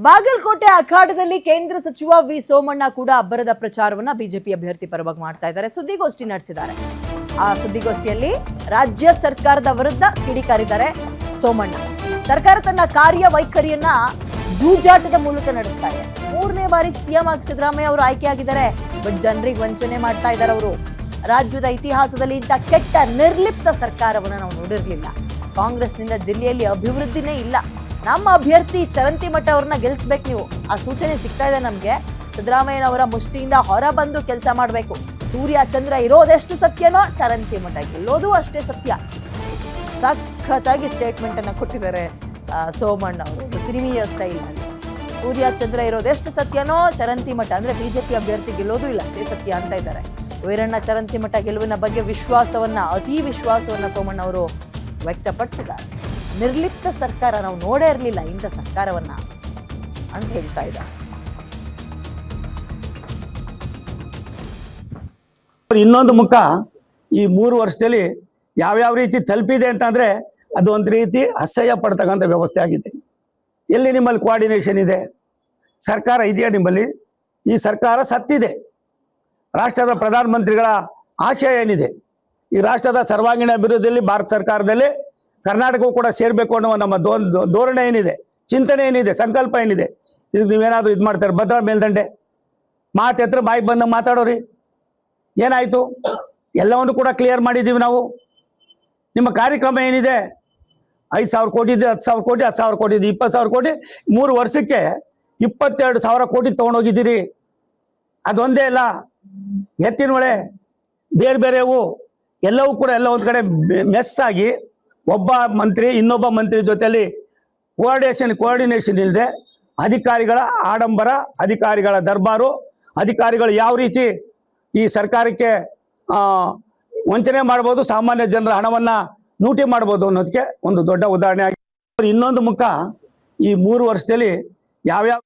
ಬಾಗಲಕೋಟೆ ಅಖಾಡದಲ್ಲಿ ಕೇಂದ್ರ ಸಚಿವ ವಿ ಸೋಮಣ್ಣ ಕೂಡ ಅಬ್ಬರದ ಪ್ರಚಾರವನ್ನ ಬಿಜೆಪಿ ಅಭ್ಯರ್ಥಿ ಪರವಾಗಿ ಮಾಡ್ತಾ ಇದ್ದಾರೆ. ಸುದ್ದಿಗೋಷ್ಠಿ ನಡೆಸಿದ್ದಾರೆ. ಆ ಸುದ್ದಿಗೋಷ್ಠಿಯಲ್ಲಿ ರಾಜ್ಯ ಸರ್ಕಾರದ ವಿರುದ್ಧ ಕಿಡಿಕಾರಿದ್ದಾರೆ ಸೋಮಣ್ಣ. ಸರ್ಕಾರ ತನ್ನ ಕಾರ್ಯವೈಖರಿಯನ್ನ ಜೂಜಾಟದ ಮೂಲಕ ನಡೆಸ್ತಾ ಇದೆ. 3ನೇ ಬಾರಿಗೆ ಸಿಎಂ ಆಗಿ ಸಿದ್ದರಾಮಯ್ಯ ಅವರು ಆಯ್ಕೆಯಾಗಿದ್ದಾರೆ. ಬಟ್ ಜನರಿಗೆ ವಂಚನೆ ಮಾಡ್ತಾ ಇದ್ದಾರೆ ಅವರು. ರಾಜ್ಯದ ಇತಿಹಾಸದಲ್ಲಿ ಇಂಥ ಕೆಟ್ಟ ನಿರ್ಲಿಪ್ತ ಸರ್ಕಾರವನ್ನು ನಾವು ನೋಡಿರಲಿಲ್ಲ. ಕಾಂಗ್ರೆಸ್ನಿಂದ ಜಿಲ್ಲೆಯಲ್ಲಿ ಅಭಿವೃದ್ಧಿನೇ ಇಲ್ಲ. ನಮ್ಮ ಅಭ್ಯರ್ಥಿ ಚರಂತಿಮಠ ಅವ್ರನ್ನ ಗೆಲ್ಸ್ಬೇಕು ನೀವು. ಆ ಸೂಚನೆ ಸಿಗ್ತಾ ಇದೆ ನಮ್ಗೆ. ಸಿದ್ದರಾಮಯ್ಯನವರ ಮುಷ್ಟಿಯಿಂದ ಹೊರ ಬಂದು ಕೆಲಸ ಮಾಡಬೇಕು. ಸೂರ್ಯ ಚಂದ್ರ ಇರೋದೆಷ್ಟು ಸತ್ಯನೋ ಚರಂತಿಮಠ ಗೆಲ್ಲೋದು ಅಷ್ಟೇ ಸತ್ಯ. ಸಖತ್ತಾಗಿ ಸ್ಟೇಟ್ಮೆಂಟ್ ಅನ್ನ ಕೊಟ್ಟಿದ್ದಾರೆ ಸೋಮಣ್ಣ ಅವರು ಸಿನಿಮೀಯ ಸ್ಟೈಲ್ನಲ್ಲಿ. ಸೂರ್ಯ ಚಂದ್ರ ಇರೋದೆಷ್ಟು ಸತ್ಯನೋ ಚರಂತಿಮಠ ಅಂದ್ರೆ ಬಿಜೆಪಿ ಅಭ್ಯರ್ಥಿ ಗೆಲ್ಲೋದು ಇಲ್ಲ ಅಷ್ಟೇ ಸತ್ಯ ಅಂತ ಇದ್ದಾರೆ. ವೀರಣ್ಣ ಚರಂತಿಮಠ ಗೆಲುವಿನ ಬಗ್ಗೆ ಅತಿ ವಿಶ್ವಾಸವನ್ನ ಸೋಮಣ್ಣ ಅವರು ವ್ಯಕ್ತಪಡಿಸಿದ್ದಾರೆ. ನಿರ್ಲಿಪ್ತ ಸರ್ಕಾರ ನಾವು ನೋಡೇ ಇರಲಿಲ್ಲ ಇಂಥ ಸರ್ಕಾರವನ್ನ ಅಂತ ಹೇಳ್ತಾ ಇದ್ದಾರೆ. ಇನ್ನೊಂದು ಮುಖ ಈ 3 ವರ್ಷದಲ್ಲಿ ಯಾವ್ಯಾವ ರೀತಿ ತಲುಪಿದೆ ಅಂತಂದ್ರೆ ಅದು ಒಂದು ರೀತಿ ಅಸಹ್ಯ ಪಡ್ತಕ್ಕಂಥ ವ್ಯವಸ್ಥೆ ಆಗಿದೆ. ಎಲ್ಲಿ ನಿಮ್ಮಲ್ಲಿ ಕೋಆರ್ಡಿನೇಷನ್ ಇದೆ? ಸರ್ಕಾರ ಇದೆಯಾ ನಿಮ್ಮಲ್ಲಿ? ಈ ಸರ್ಕಾರ ಸತ್ತಿದೆ. ರಾಷ್ಟ್ರದ ಪ್ರಧಾನಮಂತ್ರಿಗಳ ಆಶಯ ಏನಿದೆ? ಈ ರಾಷ್ಟ್ರದ ಸರ್ವಾಂಗೀಣ ಅಭಿವೃದ್ಧಿಯಲ್ಲಿ ಭಾರತ ಸರ್ಕಾರದಲ್ಲಿ ಕರ್ನಾಟಕವೂ ಕೂಡ ಸೇರಬೇಕು ಅನ್ನೋ ನಮ್ಮ ಧೋರಣೆ ಏನಿದೆ, ಚಿಂತನೆ ಏನಿದೆ, ಸಂಕಲ್ಪ ಏನಿದೆ, ಇದು ನೀವೇನಾದರೂ ಇದು ಮಾಡ್ತಾರೆ? ಭದ್ರಾ ಮೇಲ್ದಂಡೆ ಮಾತು ಹತ್ರ ಬಾಯಿಗೆ ಬಂದು ಮಾತಾಡೋರಿ. ಏನಾಯಿತು? ಎಲ್ಲವನ್ನು ಕೂಡ ಕ್ಲಿಯರ್ ಮಾಡಿದ್ದೀವಿ ನಾವು. ನಿಮ್ಮ ಕಾರ್ಯಕ್ರಮ ಏನಿದೆ? 5,000 ಕೋಟಿ ಇದೆ, 10,000 ಕೋಟಿ, 10,000 ಕೋಟಿ ಇದೆ, 20,000 ಕೋಟಿ, 3 ವರ್ಷಕ್ಕೆ 22,000 ಕೋಟಿ ತೊಗೊಂಡೋಗಿದ್ದೀರಿ. ಅದೊಂದೇ ಅಲ್ಲ, ಎತ್ತಿನ ಹೊಳೆ ಬೇರೆ ಬೇರೆವು ಎಲ್ಲವೂ ಕೂಡ ಎಲ್ಲ ಒಂದು ಕಡೆ ಮೆಸ್ ಆಗಿ ಒಬ್ಬ ಮಂತ್ರಿ ಇನ್ನೊಬ್ಬ ಮಂತ್ರಿ ಜೊತೆಯಲ್ಲಿ ಕೋಆರ್ಡಿನೇಷನ್ ಇಲ್ಲದೆ ಅಧಿಕಾರಿಗಳ ಆಡಂಬರ, ಅಧಿಕಾರಿಗಳ ದರ್ಬಾರು, ಅಧಿಕಾರಿಗಳು ಯಾವ ರೀತಿ ಈ ಸರ್ಕಾರಕ್ಕೆ ವಂಚನೆ ಮಾಡ್ಬೋದು, ಸಾಮಾನ್ಯ ಜನರ ಹಣವನ್ನು ಲೂಟಿ ಮಾಡ್ಬೋದು ಅನ್ನೋದಕ್ಕೆ ಒಂದು ದೊಡ್ಡ ಉದಾಹರಣೆ ಆಗಿದೆ. ಇನ್ನೊಂದು ಮುಖ ಈ 3 ವರ್ಷದಲ್ಲಿ ಯಾವ್ಯಾವ